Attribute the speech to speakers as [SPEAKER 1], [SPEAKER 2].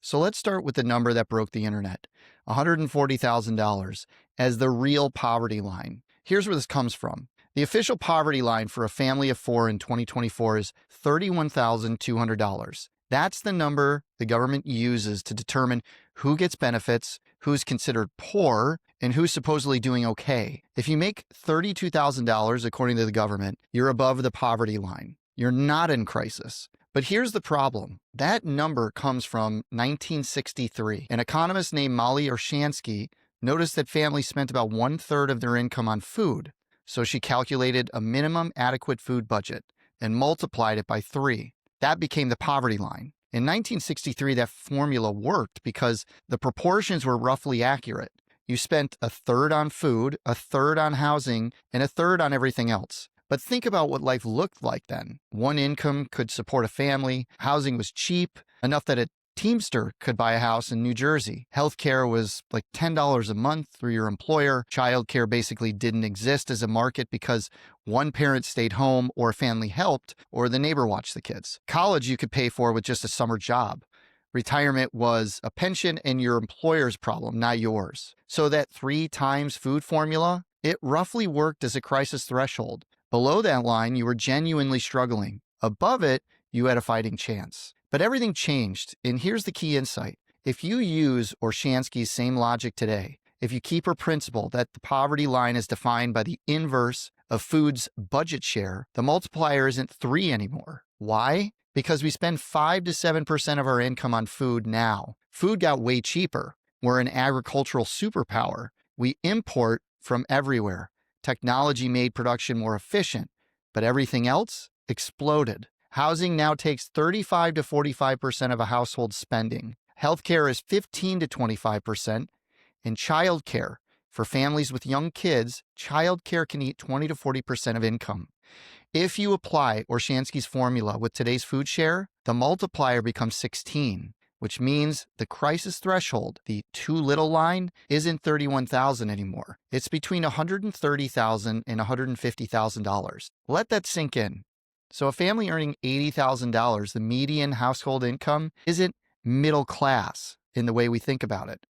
[SPEAKER 1] So let's start with the number that broke the internet, $140,000 as the real poverty line. Here's where this comes from. The official poverty line for a family of four in 2024 is $31,200. That's the number the government uses to determine who gets benefits, who's considered poor, and who's supposedly doing okay. If you make $32,000, according to the government, you're above the poverty line. You're not in crisis. But here's the problem. That number comes from 1963. An economist named Molly Orshansky noticed that families spent about 1/3 of their income on food. So she calculated a minimum adequate food budget and multiplied it by 3. That became the poverty line. In 1963, that formula worked because the proportions were roughly accurate. You spent 1/3 on food, 1/3 on housing, and 1/3 on everything else. But think about what life looked like then. One income could support a family. Housing was cheap, enough that a Teamster could buy a house in New Jersey. Healthcare was like $10 a month through your employer. Childcare basically didn't exist as a market because one parent stayed home or a family helped or the neighbor watched the kids. College you could pay for with just a summer job. Retirement was a pension and your employer's problem, not yours. So that 3 times food formula, it roughly worked as a crisis threshold. Below that line, you were genuinely struggling. Above it, you had a fighting chance. But everything changed, and here's the key insight. If you use Orshansky's same logic today, if you keep her principle that the poverty line is defined by the inverse of food's budget share, the multiplier isn't 3 anymore. Why? Because we spend 5 to 7% of our income on food now. Food got way cheaper. We're an agricultural superpower. We import from everywhere. Technology made production more efficient, but everything else exploded. Housing now takes 35 to 45% of a household's spending. Healthcare is 15 to 25%. And childcare, for families with young kids, childcare can eat 20 to 40% of income. If you apply Orshansky's formula with today's food share, the multiplier becomes 16, which means the crisis threshold, the too little line, isn't $31,000 anymore. It's between $130,000 and $150,000. Let that sink in. So a family earning $80,000, the median household income, isn't middle class in the way we think about it.